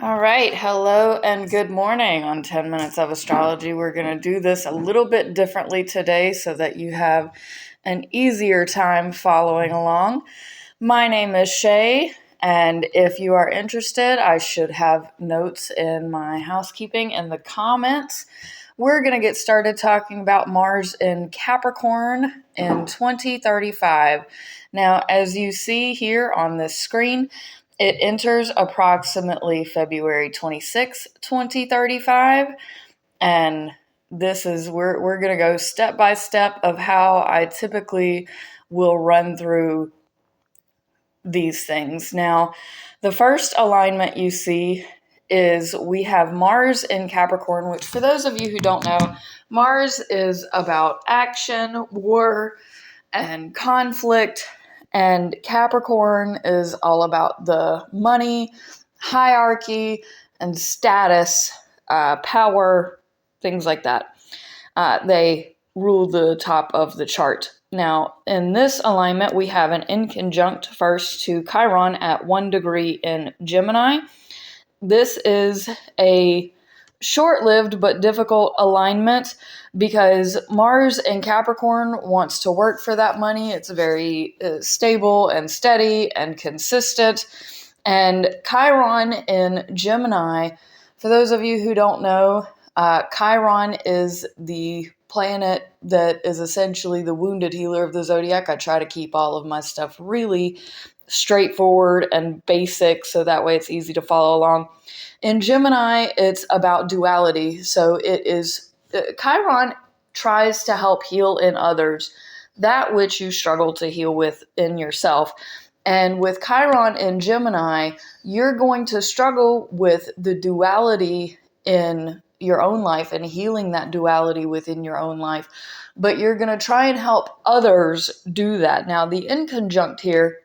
All right, hello and good morning on 10 Minutes of Astrology. We're going to do this a little bit differently today so that you have an easier time following along. My name is Shay, and if you are interested, I should have notes in my housekeeping in the comments. We're going to get started talking about Mars in Capricorn in 2035. Now, as you see here on this screen, it enters approximately February 26, 2035, and this is we're going to go step by step of how I typically will run through these things. Now, the first alignment you see is we have Mars in Capricorn, which for those of you who don't know, Mars is about action, war, and conflict, and Capricorn is all about the money, hierarchy, and status, power, things like that. They rule the top of the chart. Now, in this alignment, we have an inconjunct first to Chiron at 1 degree in Gemini. This is a short-lived but difficult alignment because Mars in Capricorn wants to work for that money. It's very stable and steady and consistent. And Chiron in Gemini, for those of you who don't know, Chiron is the planet that is essentially the wounded healer of the zodiac. I try to keep all of my stuff really straightforward and basic so that way it's easy to follow along. In Gemini, it's about duality. So it is, Chiron tries to help heal in others that which you struggle to heal with in yourself. And with Chiron in Gemini, you're going to struggle with the duality in your own life and healing that duality within your own life. But you're going to try and help others do that. Now, the inconjunct here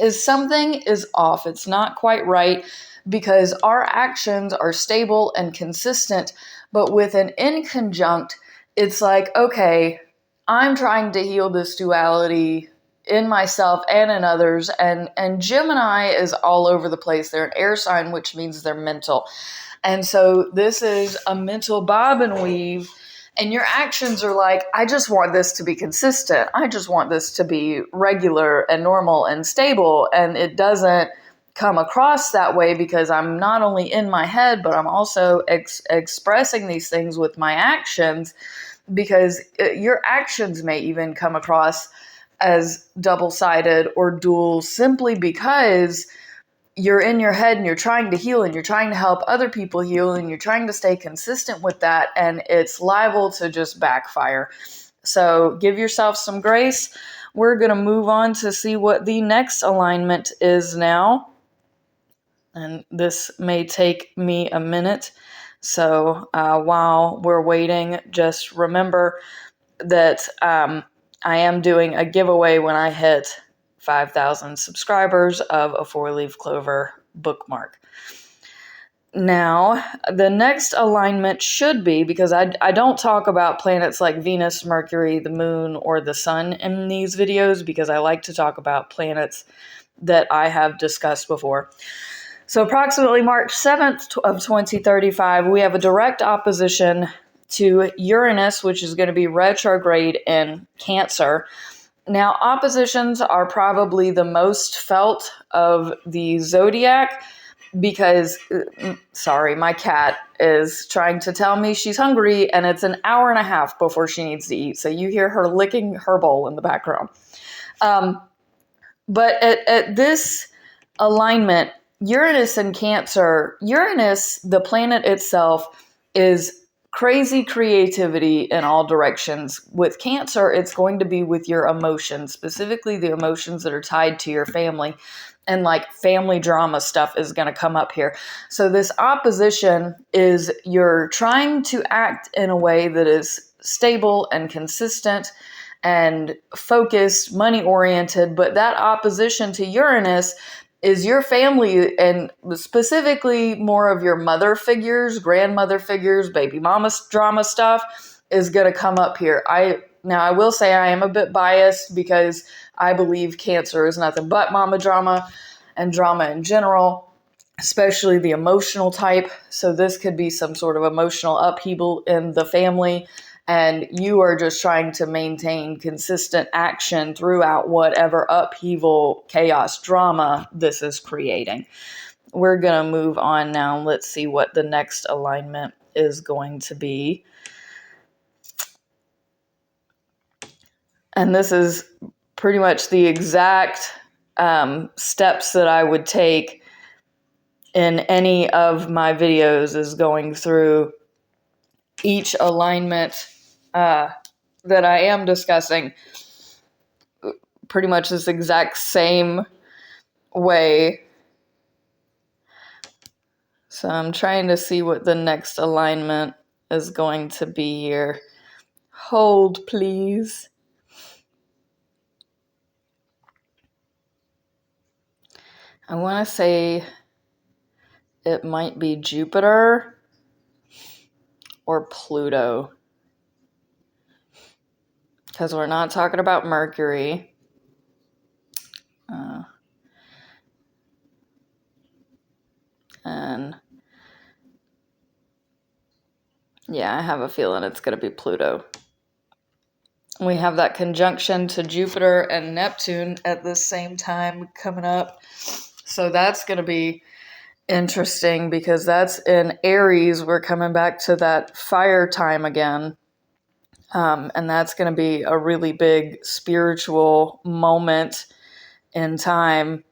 is something is off. It's not quite right because our actions are stable and consistent. But with an inconjunct, it's like, okay, I'm trying to heal this duality in myself and in others. And Gemini is all over the place. They're an air sign, which means they're mental. And so this is a mental bob and weave. And your actions are like, I just want this to be consistent. I just want this to be regular and normal and stable. And it doesn't come across that way because I'm not only in my head, but I'm also expressing these things with my actions, because your actions may even come across as double-sided or dual simply because you're in your head and you're trying to heal and you're trying to help other people heal and you're trying to stay consistent with that, and it's liable to just backfire. So give yourself some grace. We're going to move on to see what the next alignment is now. And this may take me a minute. So while we're waiting, just remember that I am doing a giveaway when I hit 5,000 subscribers of a 4-leaf clover bookmark. Now, the next alignment should be, because I don't talk about planets like Venus, Mercury, the moon, or the sun in these videos because I like to talk about planets that I have discussed before. So approximately March 7th of 2035, we have a direct opposition to Uranus, which is going to be retrograde in Cancer. Now, oppositions are probably the most felt of the zodiac because, sorry, my cat is trying to tell me she's hungry and it's an hour and a half before she needs to eat. So you hear her licking her bowl in the background. But at this alignment, Uranus and Cancer, Uranus, the planet itself, is crazy creativity in all directions. With Cancer, it's going to be with your emotions, specifically the emotions that are tied to your family. And like family drama stuff is going to come up here. So this opposition is you're trying to act in a way that is stable and consistent and focused, money-oriented, but that opposition to Uranus is your family, and specifically more of your mother figures, grandmother figures, baby mama drama stuff is going to come up here. Now, I will say I am a bit biased because I believe Cancer is nothing but mama drama and drama in general. especially the emotional type. So this could be some sort of emotional upheaval in the family, and you are just trying to maintain consistent action throughout whatever upheaval, chaos, drama this is creating. We're going to move on now. Let's see what the next alignment is going to be. And this is pretty much the exact steps that I would take in any of my videos, is going through each alignment that I am discussing pretty much this exact same way. So I'm trying to see what the next alignment is going to be here. Hold, please. I want to say it might be Jupiter or Pluto, because we're not talking about Mercury. And yeah, I have a feeling it's going to be Pluto. We have that conjunction to Jupiter and Neptune at the same time coming up. So that's going to be interesting, because that's in Aries. We're coming back to that fire time again. And that's going to be a really big spiritual moment in time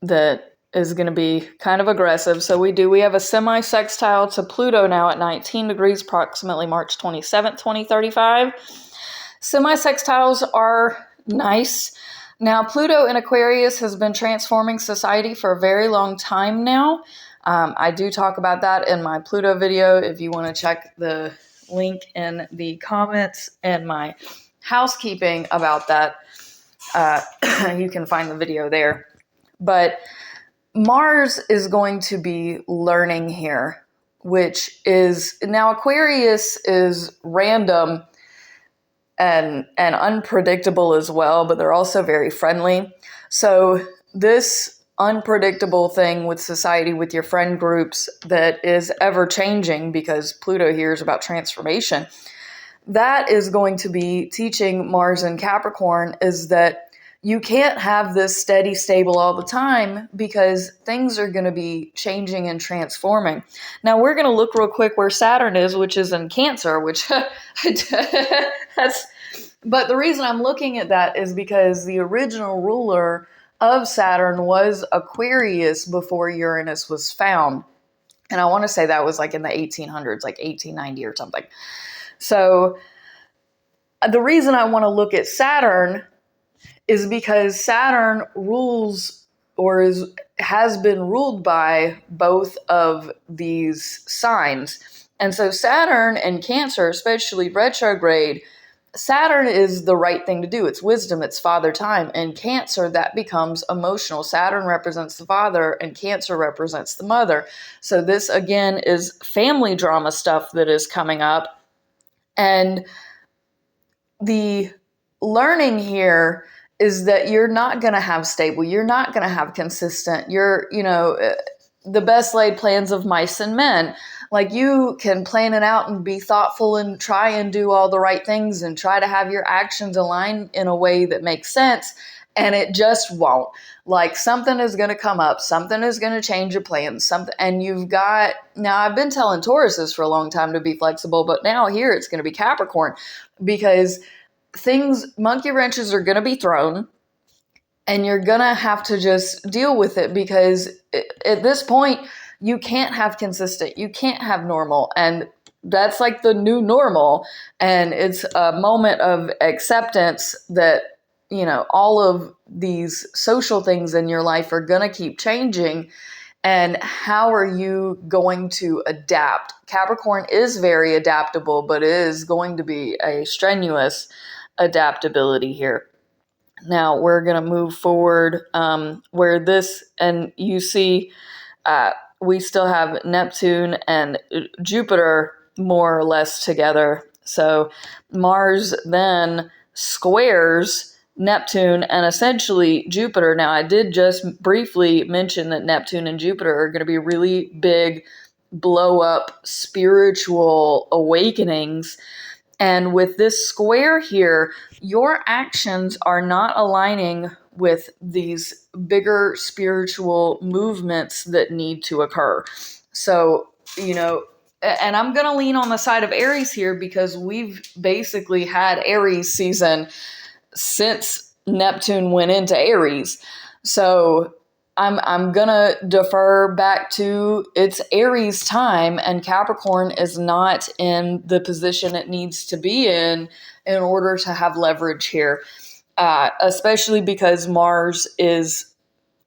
that is going to be kind of aggressive. So we have a semi-sextile to Pluto now at 19 degrees, approximately March 27th, 2035. Semi-sextiles are nice. Now, Pluto in Aquarius has been transforming society for a very long time now. I do talk about that in my Pluto video. If you want to check the link in the comments and my housekeeping about that, you can find the video there. But Mars is going to be learning here, which is, now Aquarius is random and unpredictable as well, but they're also very friendly. So this unpredictable thing with society, with your friend groups, that is ever changing, because Pluto here is about transformation, that is going to be teaching Mars and Capricorn is that you can't have this steady, stable all the time, because things are going to be changing and transforming. Now, we're going to look real quick where Saturn is, which is in Cancer, which but the reason I'm looking at that is because the original ruler of Saturn was Aquarius before Uranus was found. And I want to say that was like in the 1800s, like 1890 or something. So the reason I want to look at Saturn is because Saturn rules, or has been ruled by, both of these signs. And so Saturn and Cancer, especially retrograde, Saturn is the right thing to do. It's wisdom, it's father time. And Cancer, that becomes emotional. Saturn represents the father and Cancer represents the mother. So this, again, is family drama stuff that is coming up. And the learning here is that you're not going to have stable, you're not going to have consistent, the best laid plans of mice and men. Like, you can plan it out and be thoughtful and try and do all the right things and try to have your actions align in a way that makes sense, and it just won't. Like, something is going to come up, something is going to change your plans, and you've got, now I've been telling Tauruses for a long time to be flexible, but now here it's going to be Capricorn, because monkey wrenches are going to be thrown, and you're going to have to just deal with it, because at this point, you can't have consistent, you can't have normal, and that's like the new normal. And it's a moment of acceptance that, all of these social things in your life are going to keep changing. And how are you going to adapt? Capricorn is very adaptable, but it is going to be a strenuous adaptability here. Now we're going to move forward where this, and you see we still have Neptune and Jupiter more or less together. So Mars then squares Neptune and essentially Jupiter. Now, I did just briefly mention that Neptune and Jupiter are going to be really big blow up spiritual awakenings. And with this square here, your actions are not aligning with these bigger spiritual movements that need to occur. So, and I'm going to lean on the side of Aries here because we've basically had Aries season since Neptune went into Aries. So I'm gonna defer back to it's Aries time, and Capricorn is not in the position it needs to be in order to have leverage here, especially because Mars is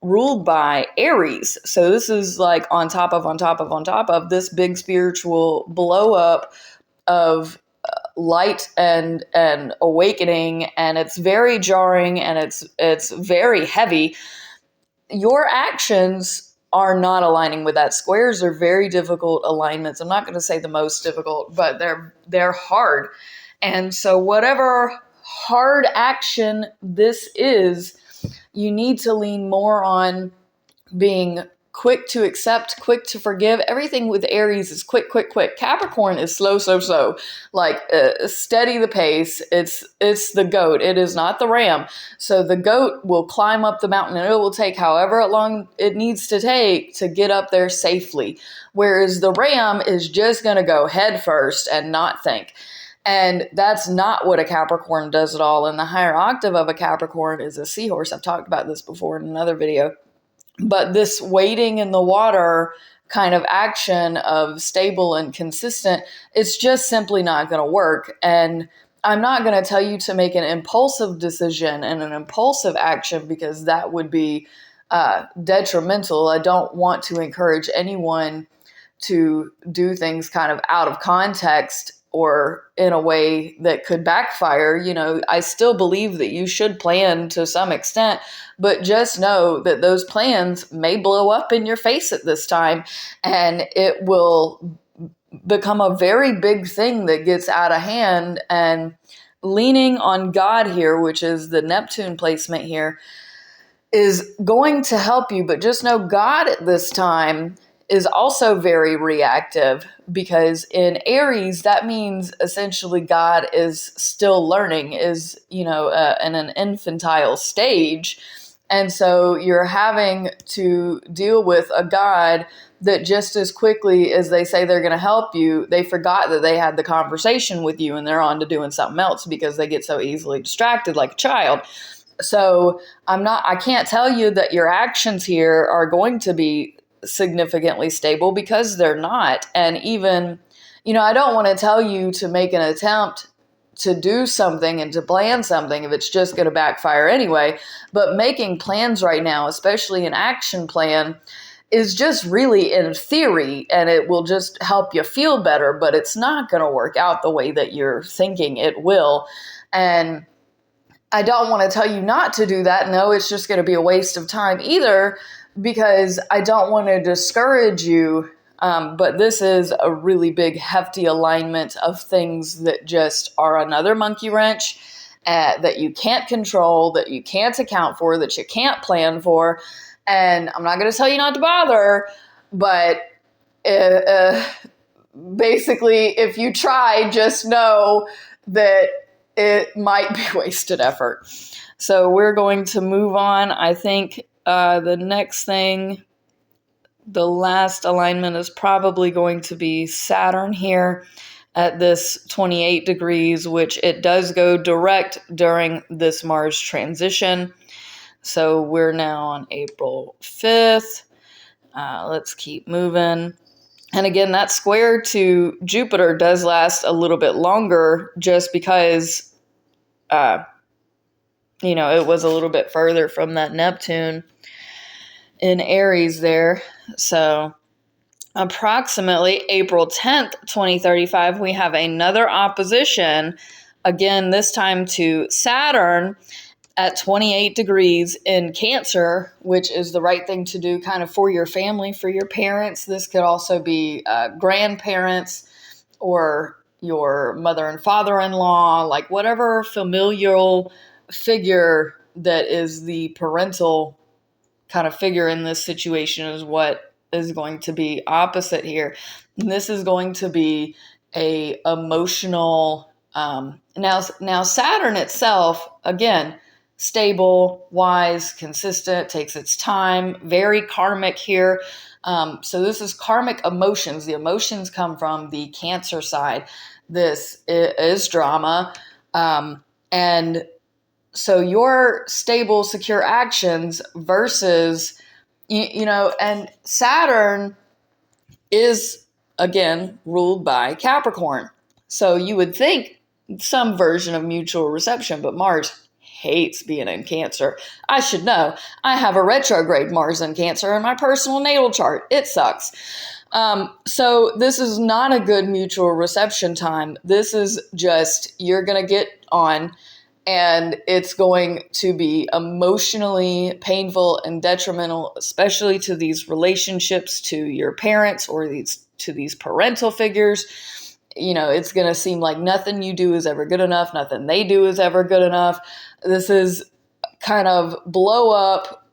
ruled by Aries. So this is like on top of this big spiritual blow up of light and awakening, and it's very jarring and it's very heavy. Your actions are not aligning with that. Squares are very difficult alignments. I'm not going to say the most difficult, but they're hard. And so whatever hard action this is, you need to lean more on being quick to accept, quick to forgive. Everything with Aries is quick, quick, quick. Capricorn is slow, slow, slow. Like steady the pace. It's the goat. It is not the ram. So the goat will climb up the mountain and it will take however long it needs to take to get up there safely. Whereas the ram is just going to go head first and not think. And that's not what a Capricorn does at all. And the higher octave of a Capricorn is a seahorse. I've talked about this before in another video. But this wading in the water kind of action of stable and consistent, it's just simply not going to work. And I'm not going to tell you to make an impulsive decision and an impulsive action because that would be detrimental. I don't want to encourage anyone to do things kind of out of context or in a way that could backfire. I still believe that you should plan to some extent, but just know that those plans may blow up in your face at this time, and it will become a very big thing that gets out of hand. And leaning on God here, which is the Neptune placement here, is going to help you. But just know God at this time is also very reactive, because in Aries, that means essentially God is still learning, is, in an infantile stage. And so you're having to deal with a God that just as quickly as they say they're going to help you, they forgot that they had the conversation with you and they're on to doing something else because they get so easily distracted like a child. So I can't tell you that your actions here are going to be significantly stable, because they're not. And even, I don't want to tell you to make an attempt to do something and to plan something if it's just going to backfire anyway. But making plans right now, especially an action plan, is just really in theory, and it will just help you feel better, but it's not going to work out the way that you're thinking it will. And I don't want to tell you not to do that. No, it's just going to be a waste of time either, because I don't want to discourage you. But this is a really big, hefty alignment of things that just are another monkey wrench that you can't control, that you can't account for, that you can't plan for. And I'm not going to tell you not to bother, but basically, if you try, just know that it might be wasted effort. So we're going to move on. I think the next thing, the last alignment, is probably going to be Saturn here at this 28 degrees, which it does go direct during this Mars transition. So we're now on April 5th. Let's keep moving. And again, that square to Jupiter does last a little bit longer, just because, it was a little bit further from that Neptune in Aries there. So approximately April 10th, 2035, we have another opposition, again, this time to Saturn at 28 degrees in Cancer, which is the right thing to do kind of for your family, for your parents. This could also be grandparents or your mother and father-in-law, like whatever familial figure that is the parental kind of figure in this situation is what is going to be opposite here. And this is going to be a emotional, now Saturn itself, again, stable, wise, consistent, takes its time, very karmic here. So this is karmic emotions. The emotions come from the Cancer side. This is drama. And so your stable, secure actions versus, and Saturn is, again, ruled by Capricorn. So you would think some version of mutual reception, but Mars hates being in Cancer. I should know. I have a retrograde Mars in Cancer in my personal natal chart. It sucks. So this is not a good mutual reception time. This is just, you're going to get on, and it's going to be emotionally painful and detrimental, especially to these relationships, to your parents, or to these parental figures. It's going to seem like nothing you do is ever good enough. Nothing they do is ever good enough. This is kind of blow up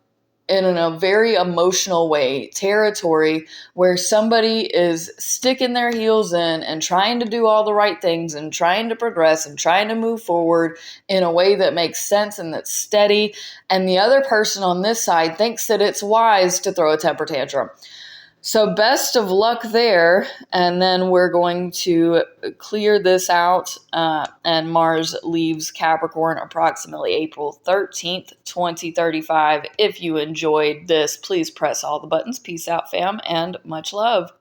in a very emotional way territory where somebody is sticking their heels in and trying to do all the right things and trying to progress and trying to move forward in a way that makes sense and that's steady. And the other person on this side thinks that it's wise to throw a temper tantrum. So best of luck there. And then we're going to clear this out. And Mars leaves Capricorn approximately April 13th, 2035. If you enjoyed this, please press all the buttons. Peace out, fam, and much love.